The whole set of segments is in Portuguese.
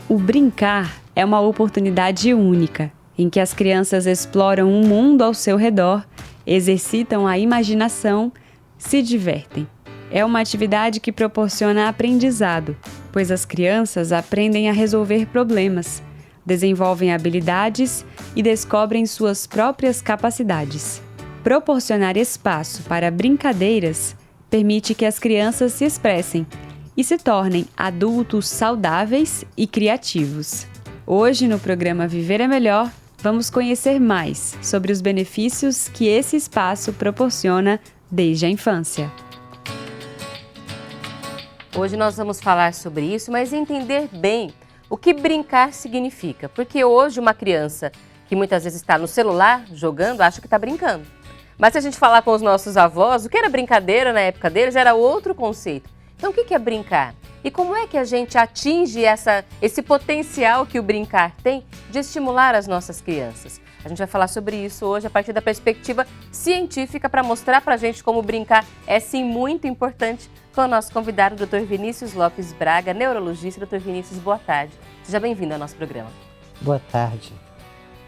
O brincar é uma oportunidade única, em que as crianças exploram o mundo ao seu redor, exercitam a imaginação, se divertem. É uma atividade que proporciona aprendizado, pois as crianças aprendem a resolver problemas, desenvolvem habilidades e descobrem suas próprias capacidades. Proporcionar espaço para brincadeiras permite que as crianças se expressem e se tornem adultos saudáveis e criativos. Hoje, no programa Viver é Melhor, vamos conhecer mais sobre os benefícios que esse espaço proporciona desde a infância. Hoje nós vamos falar sobre isso, mas entender bem o que brincar significa. Porque hoje uma criança que muitas vezes está no celular jogando, acha que está brincando. Mas se a gente falar com os nossos avós, o que era brincadeira na época deles era outro conceito. Então, o que é brincar? E como é que a gente atinge esse potencial que o brincar tem de estimular as nossas crianças? A gente vai falar sobre isso hoje a partir da perspectiva científica para mostrar para a gente como brincar é sim muito importante com o nosso convidado, o Dr. Vinícius Lopes Braga, neurologista. Dr. Vinícius, boa tarde. Seja bem-vindo ao nosso programa. Boa tarde.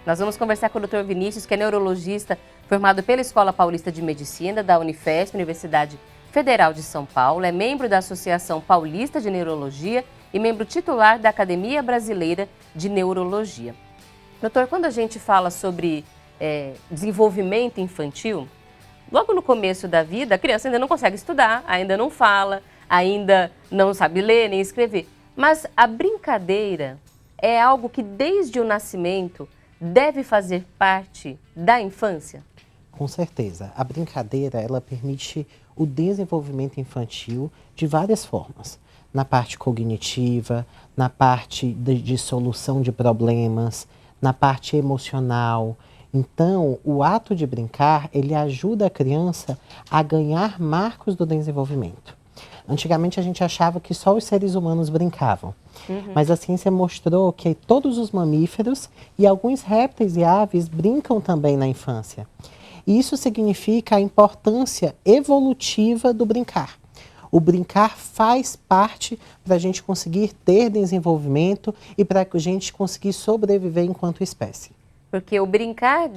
Nós vamos conversar com o Dr. Vinícius, que é neurologista formado pela Escola Paulista de Medicina da Unifesp, Universidade Federal de São Paulo, é membro da Associação Paulista de Neurologia e membro titular da Academia Brasileira de Neurologia. Doutor, quando a gente fala sobre desenvolvimento infantil, logo no começo da vida, a criança ainda não consegue estudar, ainda não fala, ainda não sabe ler nem escrever. Mas a brincadeira é algo que desde o nascimento deve fazer parte da infância? Com certeza. A brincadeira, ela permite o desenvolvimento infantil de várias formas. Na parte cognitiva, na parte de solução de problemas, na parte emocional. Então, o ato de brincar, ele ajuda a criança a ganhar marcos do desenvolvimento. Antigamente a gente achava que só os seres humanos brincavam, mas a ciência mostrou que todos os mamíferos e alguns répteis e aves brincam também na infância. E isso significa a importância evolutiva do brincar. O brincar faz parte para a gente conseguir ter desenvolvimento e para a gente conseguir sobreviver enquanto espécie. Porque o brincar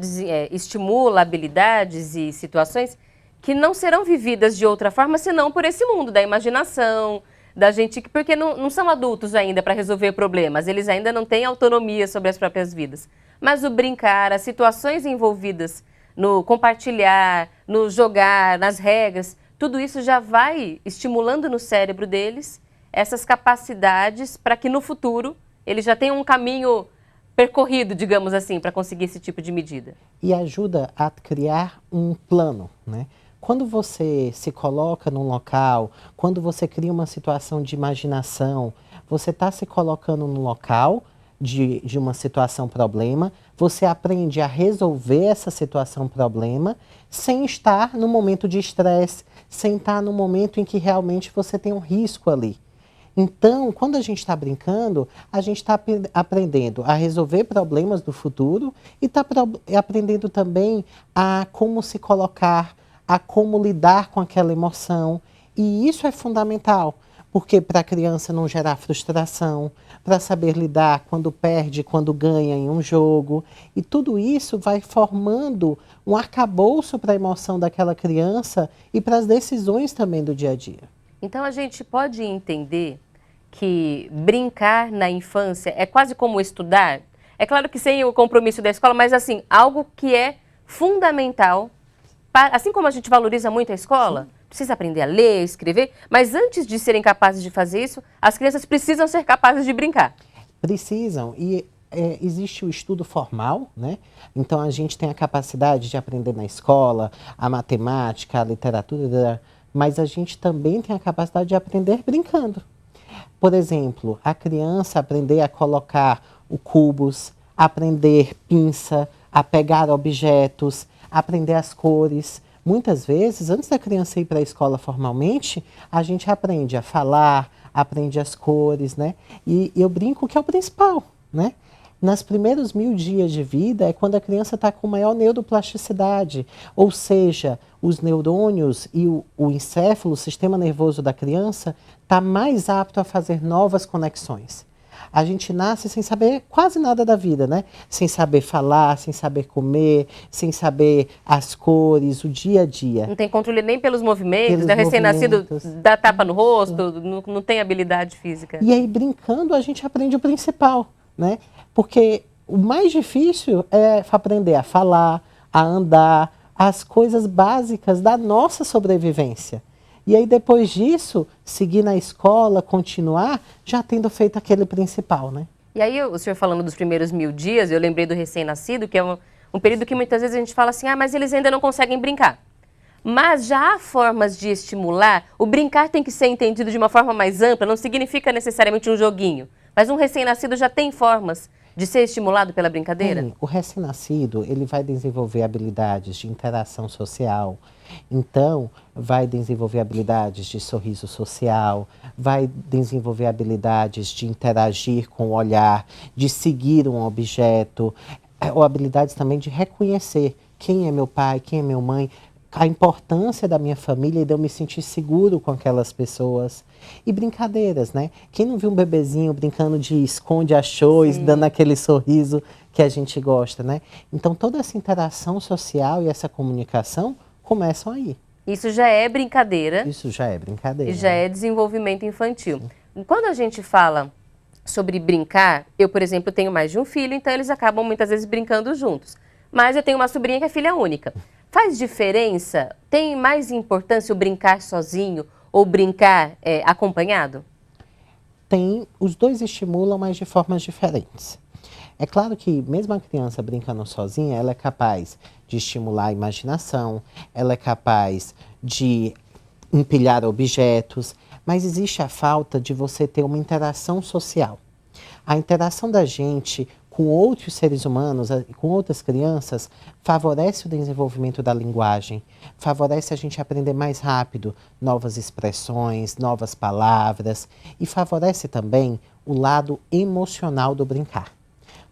estimula habilidades e situações que não serão vividas de outra forma, senão por esse mundo da imaginação, da gente, porque não são adultos ainda para resolver problemas, eles ainda não têm autonomia sobre as próprias vidas. Mas o brincar, as situações envolvidas no compartilhar, no jogar, nas regras, tudo isso já vai estimulando no cérebro deles essas capacidades para que no futuro eles já tenham um caminho percorrido, digamos assim, para conseguir esse tipo de medida. E ajuda a criar um plano, né? Quando você se coloca num local, quando você cria uma situação de imaginação, você está se colocando no local de uma situação problema, você aprende a resolver essa situação problema sem estar no momento de estresse, sem estar no momento em que realmente você tem um risco ali. Então, quando a gente está brincando, a gente está aprendendo a resolver problemas do futuro e está aprendendo também a como se colocar, a como lidar com aquela emoção. E isso é fundamental, porque para a criança não gerar frustração, para saber lidar quando perde, quando ganha em um jogo. E tudo isso vai formando um arcabouço para a emoção daquela criança e para as decisões também do dia a dia. Então a gente pode entender que brincar na infância é quase como estudar? É claro que sem o compromisso da escola, mas assim, algo que é fundamental. Assim como a gente valoriza muito a escola, precisa aprender a ler, escrever, mas antes de serem capazes de fazer isso, as crianças precisam ser capazes de brincar. Precisam, e existe o estudo formal, né? Então a gente tem a capacidade de aprender na escola, a matemática, a literatura, mas a gente também tem a capacidade de aprender brincando. Por exemplo, a criança aprender a colocar o cubos, aprender pinça, a pegar objetos, aprender as cores. Muitas vezes, antes da criança ir para a escola formalmente, a gente aprende a falar, aprende as cores, né? E eu brinco que é o principal, né? Nos primeiros 1000 dias de vida é quando a criança está com maior neuroplasticidade, ou seja, os neurônios e o encéfalo, o sistema nervoso da criança, está mais apto a fazer novas conexões. A gente nasce sem saber quase nada da vida, né? Sem saber falar, sem saber comer, sem saber as cores, o dia a dia. Não tem controle nem pelos movimentos, né? Recém-nascido dá tapa no rosto, não tem habilidade física. E aí, brincando, a gente aprende o principal, né? Porque o mais difícil é aprender a falar, a andar, as coisas básicas da nossa sobrevivência. E aí, depois disso, seguir na escola, continuar, já tendo feito aquele principal, né? E aí, o senhor falando dos primeiros 1000 dias, eu lembrei do recém-nascido, que é um período que muitas vezes a gente fala assim, ah, mas eles ainda não conseguem brincar. Mas já há formas de estimular, o brincar tem que ser entendido de uma forma mais ampla, não significa necessariamente um joguinho, mas um recém-nascido já tem formas de ser estimulado pela brincadeira? Sim, o recém-nascido, ele vai desenvolver habilidades de interação social, então vai desenvolver habilidades de sorriso social, vai desenvolver habilidades de interagir com o olhar, de seguir um objeto, ou habilidades também de reconhecer quem é meu pai, quem é minha mãe, a importância da minha família e de eu me sentir seguro com aquelas pessoas. E brincadeiras, né? Quem não viu um bebezinho brincando de esconde, achou, e dando aquele sorriso que a gente gosta, né? Então, toda essa interação social e essa comunicação começam aí. Isso já é brincadeira. Isso já é brincadeira. E já é desenvolvimento infantil. Quando a gente fala sobre brincar, eu, por exemplo, tenho mais de um filho, então eles acabam muitas vezes brincando juntos. Mas eu tenho uma sobrinha que é filha única. Faz diferença? Tem mais importância o brincar sozinho ou brincar acompanhado? Tem, os dois estimulam, mas de formas diferentes. É claro que mesmo a criança brincando sozinha, ela é capaz de estimular a imaginação, ela é capaz de empilhar objetos, mas existe a falta de você ter uma interação social. A interação da gente com outros seres humanos, com outras crianças, favorece o desenvolvimento da linguagem, favorece a gente aprender mais rápido novas expressões, novas palavras e favorece também o lado emocional do brincar.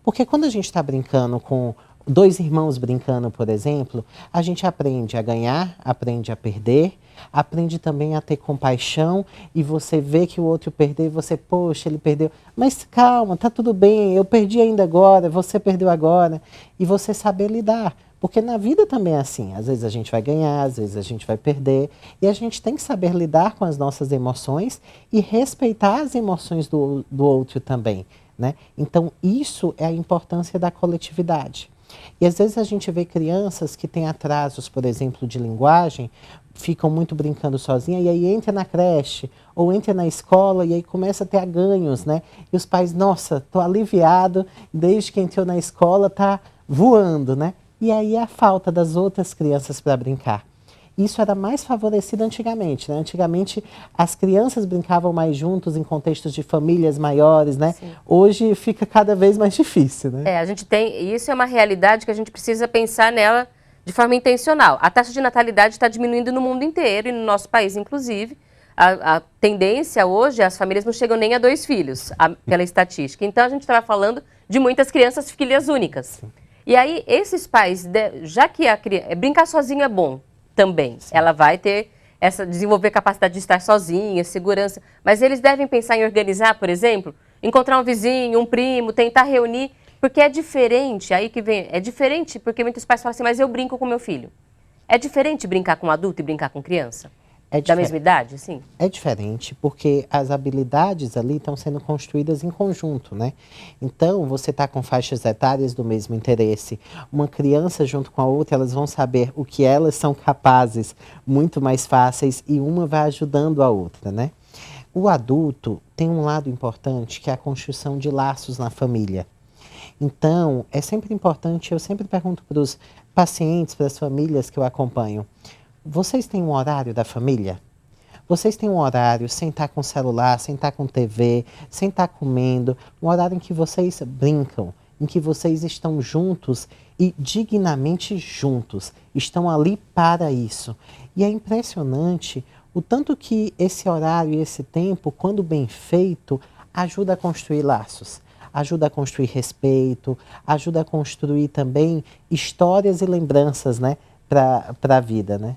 Porque quando a gente está brincando com dois irmãos brincando, por exemplo, a gente aprende a ganhar, aprende a perder, aprende também a ter compaixão e você vê que o outro perdeu e você, poxa, ele perdeu. Mas calma, tá tudo bem, eu perdi ainda agora, você perdeu agora. E você saber lidar. Porque na vida também é assim, às vezes a gente vai ganhar, às vezes a gente vai perder. E a gente tem que saber lidar com as nossas emoções e respeitar as emoções do outro também, né? Então isso é a importância da coletividade. E às vezes a gente vê crianças que têm atrasos, por exemplo, de linguagem, ficam muito brincando sozinha e aí entra na creche ou entra na escola e aí começa a ter ganhos, né? E os pais, nossa, tô aliviado, desde que entrou na escola tá voando, né? E aí a falta das outras crianças para brincar. Isso era mais favorecido antigamente, né? Antigamente as crianças brincavam mais juntos em contextos de famílias maiores, né? Sim. Hoje fica cada vez mais difícil, né? A gente tem, isso é uma realidade que a gente precisa pensar nela de forma intencional. A taxa de natalidade está diminuindo no mundo inteiro e no nosso país, inclusive. A tendência hoje, as famílias não chegam nem a 2 filhos, pela estatística. Então, a gente estava falando de muitas crianças filhas únicas. Sim. E aí, esses pais, já que brincar sozinho é bom também, sim, ela vai ter desenvolver capacidade de estar sozinha, segurança, mas eles devem pensar em organizar, por exemplo, encontrar um vizinho, um primo, tentar reunir, porque é diferente, aí que vem, é diferente porque muitos pais falam assim, mas eu brinco com meu filho. É diferente brincar com adulto e brincar com criança? Da mesma idade, sim? É diferente, porque as habilidades ali estão sendo construídas em conjunto, né? Então, você está com faixas etárias do mesmo interesse. Uma criança junto com a outra, elas vão saber o que elas são capazes, muito mais fáceis, e uma vai ajudando a outra, né? O adulto tem um lado importante, que é a construção de laços na família. Então, é sempre importante, eu sempre pergunto para os pacientes, para as famílias que eu acompanho, vocês têm um horário da família? Vocês têm um horário sem estar com celular, sem estar com TV, sem estar comendo, um horário em que vocês brincam, em que vocês estão juntos e dignamente juntos, estão ali para isso. E é impressionante o tanto que esse horário e esse tempo, quando bem feito, ajuda a construir laços. Ajuda a construir respeito, ajuda a construir também histórias e lembranças, né, para a vida, né?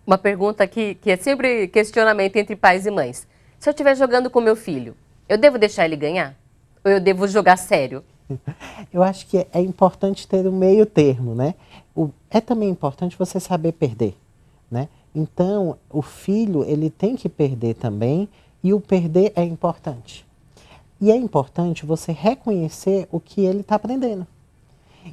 Uma pergunta que é sempre questionamento entre pais e mães. Se eu estiver jogando com meu filho, eu devo deixar ele ganhar? Ou eu devo jogar sério? Eu acho que é importante ter um meio termo, né? É também importante você saber perder, né? Então, o filho, ele tem que perder também, e o perder é importante. E é importante você reconhecer o que ele está aprendendo.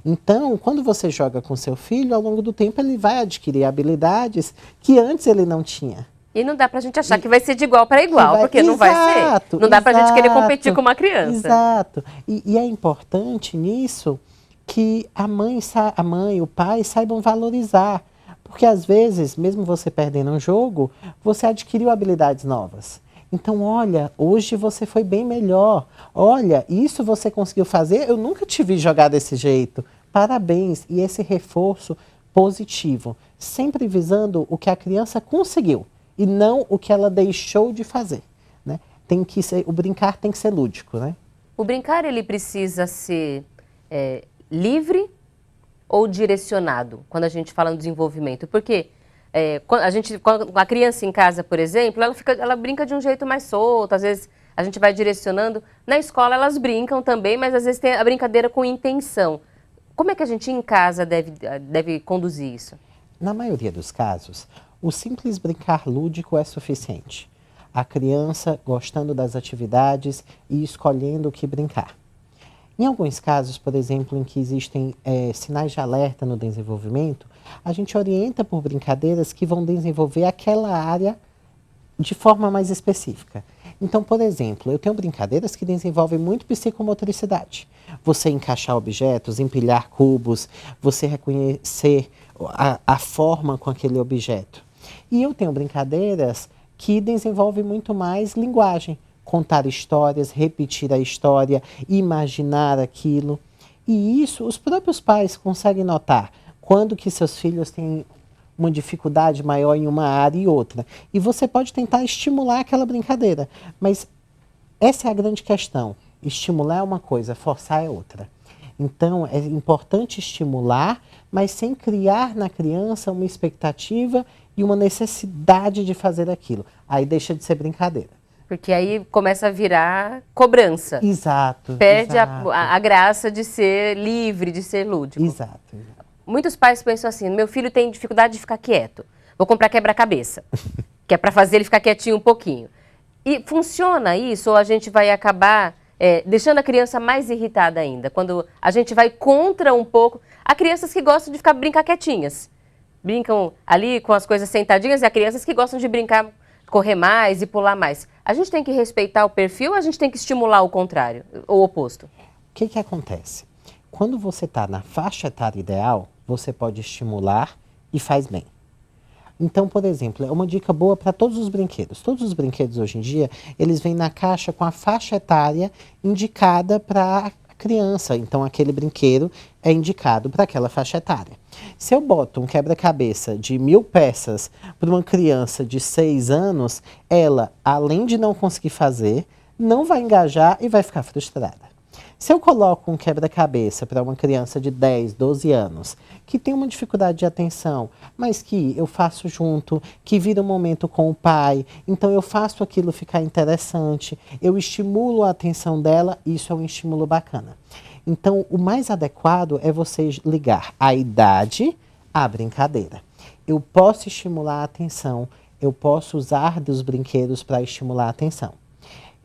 Então, quando você joga com seu filho, ao longo do tempo ele vai adquirir habilidades que antes ele não tinha. E não dá pra gente achar que vai ser de igual para igual, porque não vai ser. Não dá pra gente querer competir com uma criança. Exato. E é importante nisso que a mãe, o pai saibam valorizar. Porque às vezes, mesmo você perdendo um jogo, você adquiriu habilidades novas. Então, olha, hoje você foi bem melhor. Olha, isso você conseguiu fazer, eu nunca te vi jogar desse jeito. Parabéns. E esse reforço positivo, sempre visando o que a criança conseguiu e não o que ela deixou de fazer, né? O brincar tem que ser lúdico, né? O brincar, ele precisa ser livre ou direcionado, quando a gente fala no desenvolvimento? Porque quando a criança em casa, por exemplo, ela brinca de um jeito mais solto, às vezes a gente vai direcionando. Na escola elas brincam também, mas às vezes tem a brincadeira com intenção. Como é que a gente em casa deve conduzir isso? Na maioria dos casos, o simples brincar lúdico é suficiente. A criança gostando das atividades e escolhendo o que brincar. Em alguns casos, por exemplo, em que existem sinais de alerta no desenvolvimento, a gente orienta por brincadeiras que vão desenvolver aquela área de forma mais específica. Então, por exemplo, eu tenho brincadeiras que desenvolvem muito psicomotricidade. Você encaixar objetos, empilhar cubos, você reconhecer a forma com aquele objeto. E eu tenho brincadeiras que desenvolvem muito mais linguagem. Contar histórias, repetir a história, imaginar aquilo. E isso os próprios pais conseguem notar quando que seus filhos têm uma dificuldade maior em uma área e outra. E você pode tentar estimular aquela brincadeira. Mas essa é a grande questão. Estimular é uma coisa, forçar é outra. Então, é importante estimular, mas sem criar na criança uma expectativa e uma necessidade de fazer aquilo. Aí deixa de ser brincadeira. Porque aí começa a virar cobrança. Exato. Perde exato. a graça de ser livre, de ser lúdico. Exato. Muitos pais pensam assim, meu filho tem dificuldade de ficar quieto, vou comprar quebra-cabeça, que é para fazer ele ficar quietinho um pouquinho. E funciona isso ou a gente vai acabar deixando a criança mais irritada ainda? Quando a gente vai contra um pouco... Há crianças que gostam de brincar quietinhas. Brincam ali com as coisas sentadinhas e há crianças que gostam de brincar, correr mais e pular mais. A gente tem que respeitar o perfil ou a gente tem que estimular o contrário, o oposto? O que acontece? Quando você está na faixa etária ideal, você pode estimular e faz bem. Então, por exemplo, é uma dica boa para todos os brinquedos. Todos os brinquedos hoje em dia, eles vêm na caixa com a faixa etária indicada para a criança. Então, aquele brinquedo é indicado para aquela faixa etária. Se eu boto um quebra-cabeça de 1000 peças para uma criança de 6 anos, ela, além de não conseguir fazer, não vai engajar e vai ficar frustrada. Se eu coloco um quebra-cabeça para uma criança de 10, 12 anos, que tem uma dificuldade de atenção, mas que eu faço junto, que vira um momento com o pai, então eu faço aquilo ficar interessante, eu estimulo a atenção dela, isso é um estímulo bacana. Então, o mais adequado é você ligar a idade à brincadeira. Eu posso estimular a atenção, eu posso usar dos brinquedos para estimular a atenção.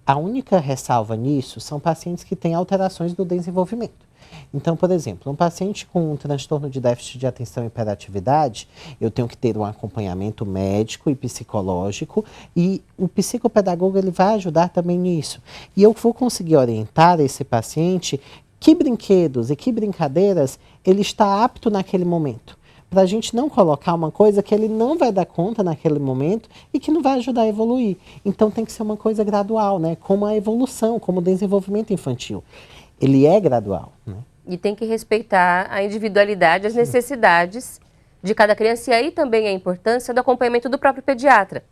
A única ressalva nisso são pacientes que têm alterações do desenvolvimento. Então, por exemplo, um paciente com um transtorno de déficit de atenção e hiperatividade, eu tenho que ter um acompanhamento médico e psicológico e o psicopedagogo ele vai ajudar também nisso. E eu vou conseguir orientar esse paciente que brinquedos e que brincadeiras ele está apto naquele momento. Para a gente não colocar uma coisa que ele não vai dar conta naquele momento e que não vai ajudar a evoluir. Então tem que ser uma coisa gradual, né? Como a evolução, como o desenvolvimento infantil. Ele é gradual, né? E tem que respeitar a individualidade, as necessidades de cada criança. E aí também a importância do acompanhamento do próprio pediatra.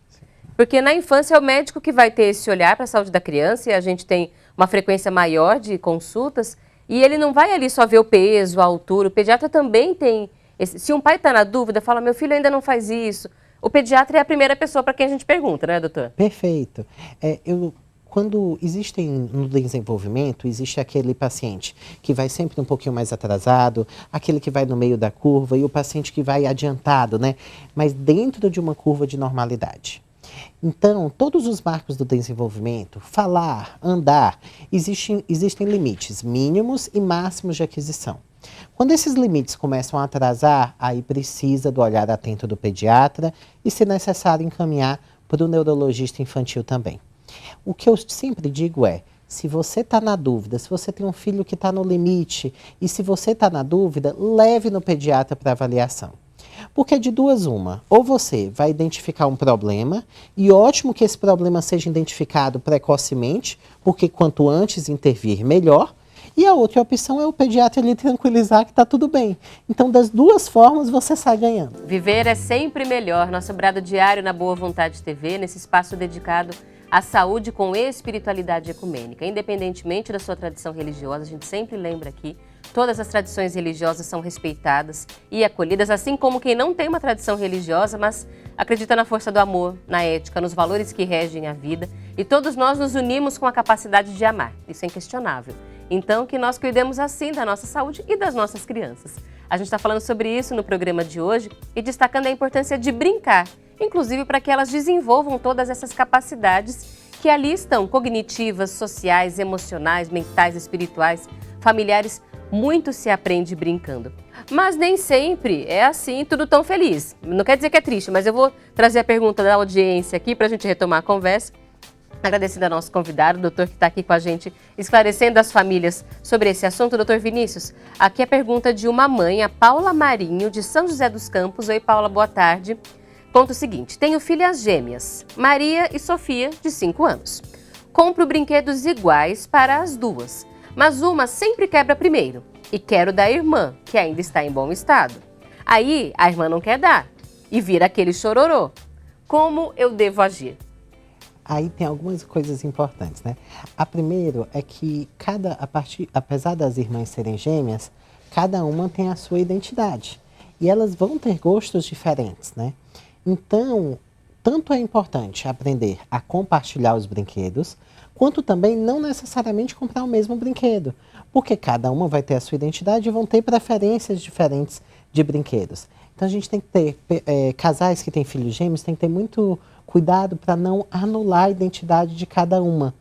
Porque na infância é o médico que vai ter esse olhar para a saúde da criança e a gente tem uma frequência maior de consultas e ele não vai ali só ver o peso, a altura. O pediatra também tem... Se um pai está na dúvida, fala, meu filho ainda não faz isso. O pediatra é a primeira pessoa para quem a gente pergunta, né, doutor? Perfeito. Eu Quando existem no desenvolvimento, existe aquele paciente que vai sempre um pouquinho mais atrasado, aquele que vai no meio da curva e o paciente que vai adiantado, né? Mas dentro de uma curva de normalidade. Então, todos os marcos do desenvolvimento, falar, andar, existem limites mínimos e máximos de aquisição. Quando esses limites começam a atrasar, aí precisa do olhar atento do pediatra e, se necessário, encaminhar para o neurologista infantil também. O que eu sempre digo é, se você está na dúvida, se você tem um filho que está no limite e se você está na dúvida, leve no pediatra para avaliação. Porque de duas uma, ou você vai identificar um problema, e ótimo que esse problema seja identificado precocemente, porque quanto antes intervir, melhor. E a outra opção é o pediatra lhe tranquilizar que está tudo bem. Então, das duas formas, você sai ganhando. Viver é sempre melhor. Nosso brado diário na Boa Vontade TV, nesse espaço dedicado à saúde com espiritualidade ecumênica. Independentemente da sua tradição religiosa, a gente sempre lembra aqui, todas as tradições religiosas são respeitadas e acolhidas, assim como quem não tem uma tradição religiosa, mas acredita na força do amor, na ética, nos valores que regem a vida. E todos nós nos unimos com a capacidade de amar. Isso é inquestionável. Então, que nós cuidemos assim da nossa saúde e das nossas crianças. A gente está falando sobre isso no programa de hoje e destacando a importância de brincar, inclusive para que elas desenvolvam todas essas capacidades que ali estão, cognitivas, sociais, emocionais, mentais, espirituais, familiares. Muito se aprende brincando. Mas nem sempre é assim, tudo tão feliz. Não quer dizer que é triste, mas eu vou trazer a pergunta da audiência aqui para a gente retomar a conversa. Agradecendo ao nosso convidado, o doutor que está aqui com a gente, esclarecendo as famílias sobre esse assunto. Doutor Vinícius, aqui a pergunta de uma mãe, a Paula Marinho, de São José dos Campos. Oi, Paula, boa tarde. Conta o seguinte, tenho filhas gêmeas, Maria e Sofia, de 5 anos. Compro brinquedos iguais para as duas, mas uma sempre quebra primeiro e quero da irmã, que ainda está em bom estado. Aí, a irmã não quer dar e vira aquele chororô. Como eu devo agir? Aí tem algumas coisas importantes, né? A primeira é que apesar das irmãs serem gêmeas, cada uma tem a sua identidade. E elas vão ter gostos diferentes, né? Então, tanto é importante aprender a compartilhar os brinquedos, quanto também não necessariamente comprar o mesmo brinquedo. Porque cada uma vai ter a sua identidade e vão ter preferências diferentes de brinquedos. Então a gente tem que ter, casais que têm filhos gêmeos, tem que ter muito cuidado para não anular a identidade de cada uma.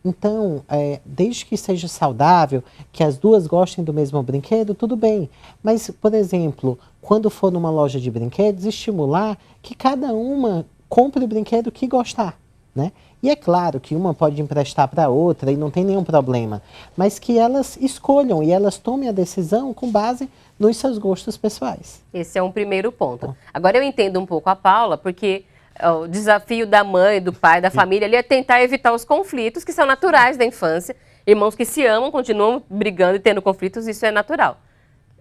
Então, desde que seja saudável, que as duas gostem do mesmo brinquedo, tudo bem. Mas, por exemplo, quando for numa loja de brinquedos, estimular que cada uma compre o brinquedo que gostar, né? E é claro que uma pode emprestar para a outra e não tem nenhum problema, mas que elas escolham e elas tomem a decisão com base nos seus gostos pessoais. Esse é um primeiro ponto. Agora eu entendo um pouco a Paula, porque o desafio da mãe, do pai, da família ali é tentar evitar os conflitos que são naturais da infância. Irmãos que se amam, continuam brigando e tendo conflitos, isso é natural.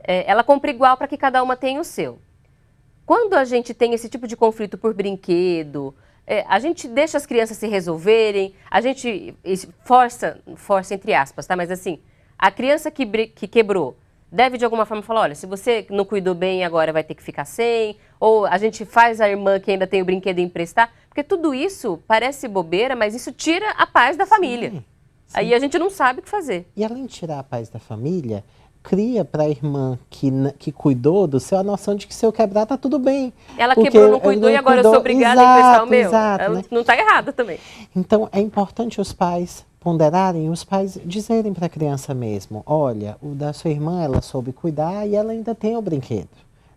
Ela compra igual para que cada uma tenha o seu. Quando a gente tem esse tipo de conflito por brinquedo, a gente deixa as crianças se resolverem, a gente força entre aspas, tá? Mas assim, a criança que quebrou, deve de alguma forma falar, olha, se você não cuidou bem agora vai ter que ficar sem, ou a gente faz a irmã que ainda tem o brinquedo emprestar, porque tudo isso parece bobeira, mas isso tira a paz da família. Sim. Aí a gente não sabe o que fazer. E além de tirar a paz da família, cria para a irmã que cuidou do seu a noção de que se eu quebrar tá tudo bem. Ela quebrou, não cuidou e agora eu sou obrigada a emprestar o meu. Ela, né? Não está errada também. Então é importante os pais ponderarem, os pais dizerem para a criança mesmo, olha, o da sua irmã ela soube cuidar e ela ainda tem o brinquedo,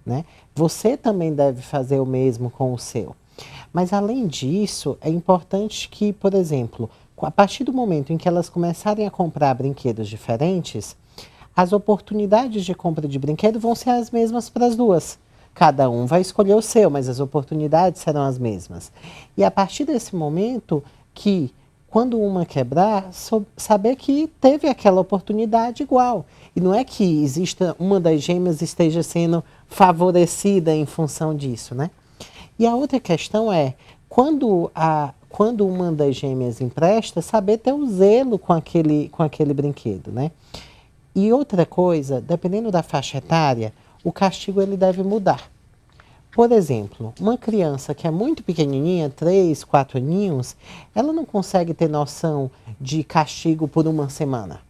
né? Você também deve fazer o mesmo com o seu. Mas além disso, é importante que, por exemplo, a partir do momento em que elas começarem a comprar brinquedos diferentes, as oportunidades de compra de brinquedo vão ser as mesmas para as duas. Cada um vai escolher o seu, mas as oportunidades serão as mesmas. E a partir desse momento que, quando uma quebrar, saber que teve aquela oportunidade igual. E não é que exista uma das gêmeas esteja sendo favorecida em função disso, né? E a outra questão é, quando uma das gêmeas empresta, saber ter o zelo com aquele brinquedo, né? E outra coisa, dependendo da faixa etária, o castigo ele deve mudar. Por exemplo, uma criança que é muito pequenininha, 3, 4 aninhos, ela não consegue ter noção de castigo por uma semana.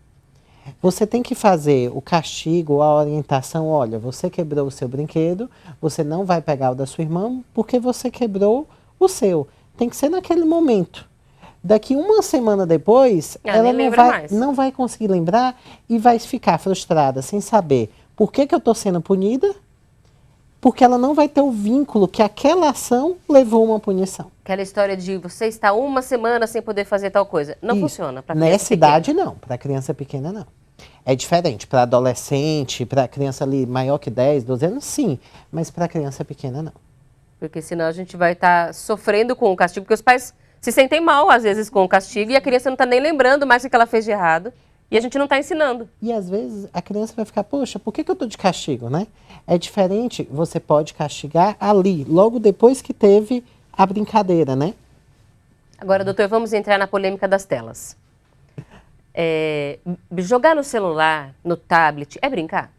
Você tem que fazer o castigo, a orientação, olha, você quebrou o seu brinquedo, você não vai pegar o da sua irmã porque você quebrou o seu. Tem que ser naquele momento. Daqui uma semana depois, ela não vai conseguir lembrar e vai ficar frustrada sem saber por que eu estou sendo punida, porque ela não vai ter o vínculo que aquela ação levou a uma punição. Aquela história de você está uma semana sem poder fazer tal coisa. Não funciona para criança nessa idade, não. Para criança pequena, não. É diferente. Para adolescente, para criança ali maior que 10, 12 anos, sim. Mas para criança pequena, não. Porque senão a gente vai estar sofrendo com o castigo, porque os pais se sentem mal, às vezes, com o castigo, e a criança não está nem lembrando mais o que ela fez de errado. E a gente não está ensinando. E às vezes a criança vai ficar, poxa, por que eu estou de castigo, né? É diferente, você pode castigar ali, logo depois que teve a brincadeira, né? Agora, doutor, vamos entrar na polêmica das telas. Jogar no celular, no tablet, é brincar?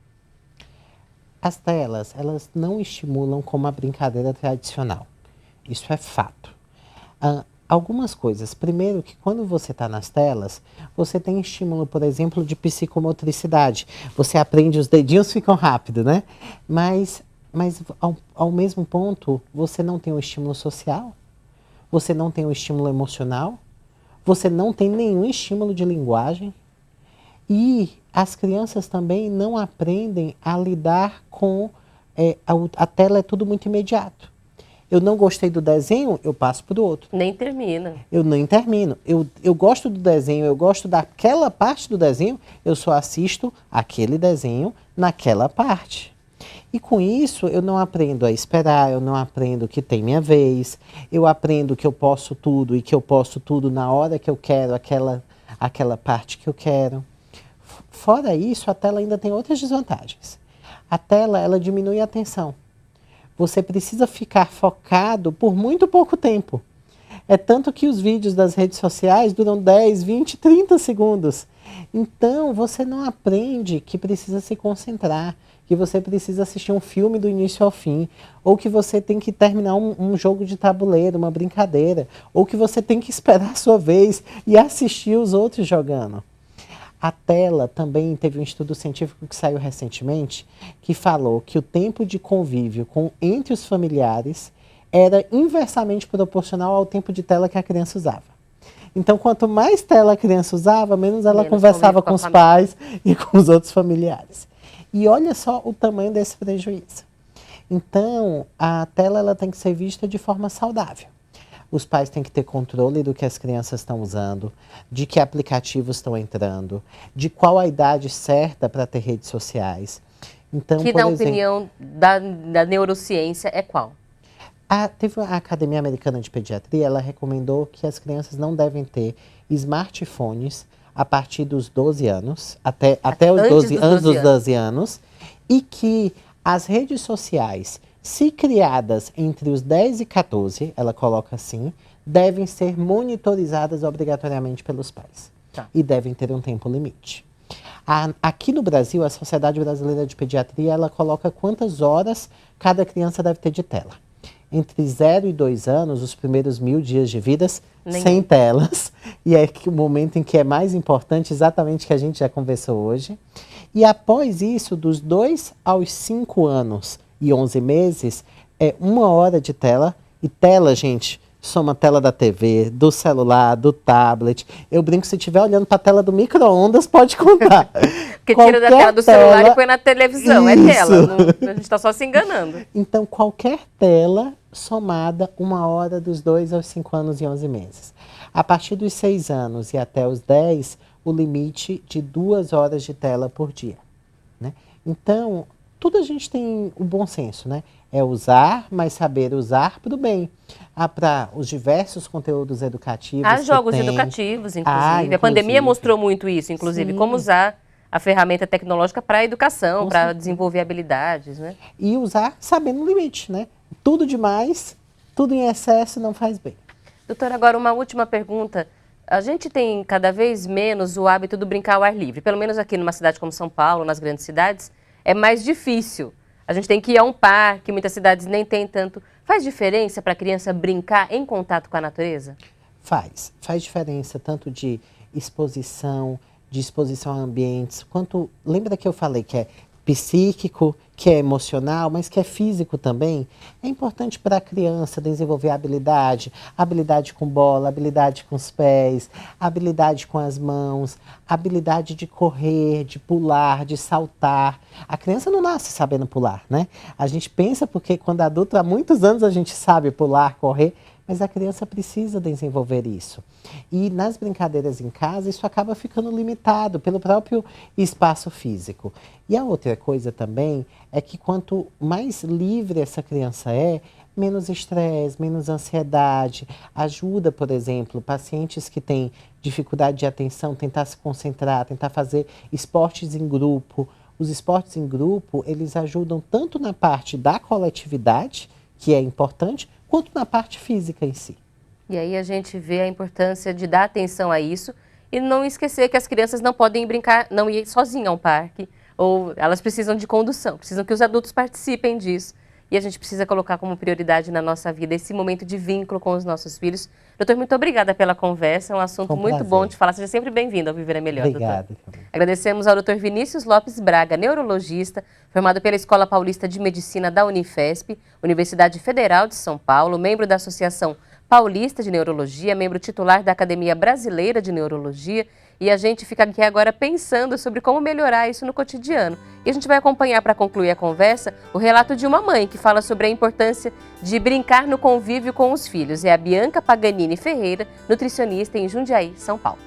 As telas, elas não estimulam como a brincadeira tradicional. Isso é fato. Algumas coisas. Primeiro que quando você está nas telas, você tem estímulo, por exemplo, de psicomotricidade. Você aprende, os dedinhos ficam rápido, né? Mas ao mesmo ponto, você não tem um estímulo social, você não tem um estímulo emocional, você não tem nenhum estímulo de linguagem. E as crianças também não aprendem a lidar com... a tela é tudo muito imediato. Eu não gostei do desenho, eu passo para o outro. Nem termina. Eu nem termino. Eu gosto do desenho, eu gosto daquela parte do desenho, eu só assisto aquele desenho naquela parte. E com isso, eu não aprendo a esperar, eu não aprendo que tem minha vez, eu aprendo que eu posso tudo e que eu posso tudo na hora que eu quero, aquela parte que eu quero. Fora isso, a tela ainda tem outras desvantagens. A tela, ela diminui a atenção. Você precisa ficar focado por muito pouco tempo. É tanto que os vídeos das redes sociais duram 10, 20, 30 segundos. Então, você não aprende que precisa se concentrar, que você precisa assistir um filme do início ao fim, ou que você tem que terminar um jogo de tabuleiro, uma brincadeira, ou que você tem que esperar a sua vez e assistir os outros jogando. A tela também teve um estudo científico que saiu recentemente que falou que o tempo de convívio entre os familiares era inversamente proporcional ao tempo de tela que a criança usava. Então, quanto mais tela a criança usava, menos ela conversava com os pais e com os outros familiares. E olha só o tamanho desse prejuízo. Então, a tela ela tem que ser vista de forma saudável. Os pais têm que ter controle do que as crianças estão usando, de que aplicativos estão entrando, de qual a idade certa para ter redes sociais. Então, que, na opinião da neurociência, é qual? Teve a Academia Americana de Pediatria, ela recomendou que as crianças não devem ter smartphones a partir dos 12 anos, até os 12 anos, e que as redes sociais, se criadas entre os 10 e 14, ela coloca assim, devem ser monitorizadas obrigatoriamente pelos pais. Tá. E devem ter um tempo limite. Aqui no Brasil, a Sociedade Brasileira de Pediatria, ela coloca quantas horas cada criança deve ter de tela. Entre 0 e 2 anos, os primeiros 1000 dias de vida, sem telas. E é o momento em que é mais importante, exatamente que a gente já conversou hoje. E após isso, dos 2 aos 5 anos e 11 meses, é 1 hora de tela. E tela, gente, soma a tela da TV, do celular, do tablet. Eu brinco, se estiver olhando para a tela do micro-ondas, pode contar. Porque tira da tela do celular e põe na televisão, isso. É tela, a gente está só se enganando. Então, qualquer tela somada 1 hora dos 2 aos 5 anos e 11 meses. A partir dos 6 anos e até os 10, o limite de 2 horas de tela por dia. Né? Então, tudo a gente tem o bom senso, né? É usar, mas saber usar para o bem. Para os diversos conteúdos educativos. Há jogos educativos, inclusive. A pandemia mostrou muito isso, inclusive, como usar a ferramenta tecnológica para a educação, para desenvolver habilidades, né? E usar sabendo o limite, né? Tudo demais, tudo em excesso não faz bem. Doutora, agora uma última pergunta. A gente tem cada vez menos o hábito do brincar ao ar livre. Pelo menos aqui numa cidade como São Paulo, nas grandes cidades, é mais difícil A gente tem que ir a um parque, muitas cidades nem tem tanto. Faz diferença para a criança brincar em contato com a natureza? Faz diferença tanto de exposição a ambientes, quanto, lembra que eu falei que é psíquico, que é emocional, mas que é físico também? É importante para a criança desenvolver habilidade com bola, habilidade com os pés, habilidade com as mãos, habilidade de correr, de pular, de saltar. A criança não nasce sabendo pular, né? A gente pensa porque quando adulto, há muitos anos a gente sabe pular, correr, mas a criança precisa desenvolver isso. E nas brincadeiras em casa, isso acaba ficando limitado pelo próprio espaço físico. E a outra coisa também é que quanto mais livre essa criança é, menos estresse, menos ansiedade. Ajuda, por exemplo, pacientes que têm dificuldade de atenção, tentar se concentrar, tentar fazer esportes em grupo. Os esportes em grupo, eles ajudam tanto na parte da coletividade, que é importante, quanto na parte física em si. E aí a gente vê a importância de dar atenção a isso e não esquecer que as crianças não podem brincar, não ir sozinhas a um parque, ou elas precisam de condução, precisam que os adultos participem disso. E a gente precisa colocar como prioridade na nossa vida esse momento de vínculo com os nossos filhos. Doutor, muito obrigada pela conversa, é um assunto muito bom de falar. Seja sempre bem-vindo ao Viver é Melhor, Obrigado, doutor. Agradecemos ao doutor Vinícius Lopes Braga, neurologista, formado pela Escola Paulista de Medicina da Unifesp, Universidade Federal de São Paulo, membro da Associação Paulista de Neurologia, membro titular da Academia Brasileira de Neurologia. E a gente fica aqui agora pensando sobre como melhorar isso no cotidiano. E a gente vai acompanhar, para concluir a conversa, o relato de uma mãe que fala sobre a importância de brincar no convívio com os filhos. É a Bianca Paganini Ferreira, nutricionista em Jundiaí, São Paulo.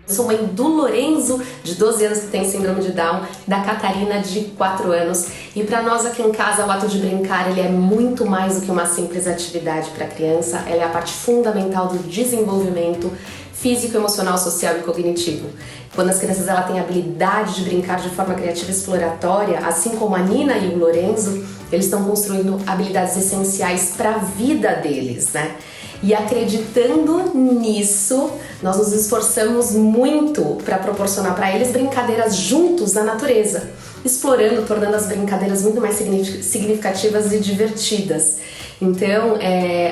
Eu sou mãe do Lorenzo, de 12 anos, que tem síndrome de Down, da Catarina, de 4 anos. E para nós aqui em casa, o ato de brincar, ele é muito mais do que uma simples atividade para a criança. Ela é a parte fundamental do desenvolvimento físico, emocional, social e cognitivo. Quando as crianças têm a habilidade de brincar de forma criativa e exploratória, assim como a Nina e o Lorenzo, eles estão construindo habilidades essenciais para a vida deles, né? E acreditando nisso, nós nos esforçamos muito para proporcionar para eles brincadeiras juntos na natureza, explorando, tornando as brincadeiras muito mais significativas e divertidas. Então,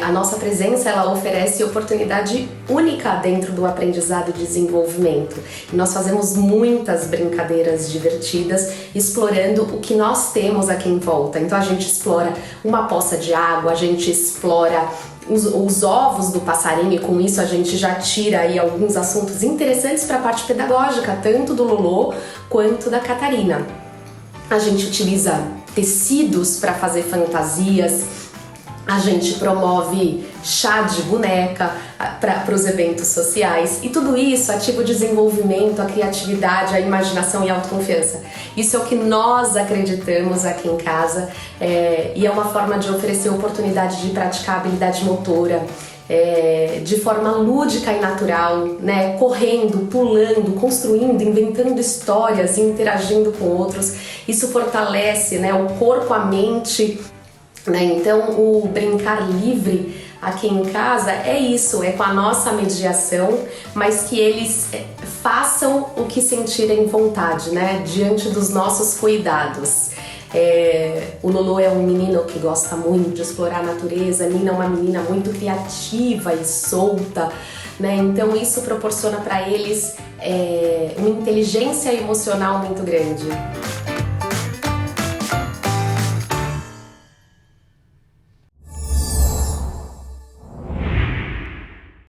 a nossa presença, ela oferece oportunidade única dentro do aprendizado e desenvolvimento. E nós fazemos muitas brincadeiras divertidas, explorando o que nós temos aqui em volta. Então, a gente explora uma poça de água, a gente explora os ovos do passarinho, e com isso a gente já tira aí alguns assuntos interessantes para a parte pedagógica, tanto do Lolo quanto da Catarina. A gente utiliza tecidos para fazer fantasias, a gente promove chá de boneca para os eventos sociais, e tudo isso ativa o desenvolvimento, a criatividade, a imaginação e a autoconfiança. Isso é o que nós acreditamos aqui em casa, e é uma forma de oferecer oportunidade de praticar a habilidade motora de forma lúdica e natural, né? Correndo, pulando, construindo, inventando histórias e interagindo com outros. Isso fortalece, né, o corpo, a mente, né? Então, o brincar livre aqui em casa é isso, é com a nossa mediação, mas que eles façam o que sentirem vontade, né? Diante dos nossos cuidados. O Lolo é um menino que gosta muito de explorar a natureza, a Nina é uma menina muito criativa e solta, né? Então isso proporciona para eles uma inteligência emocional muito grande.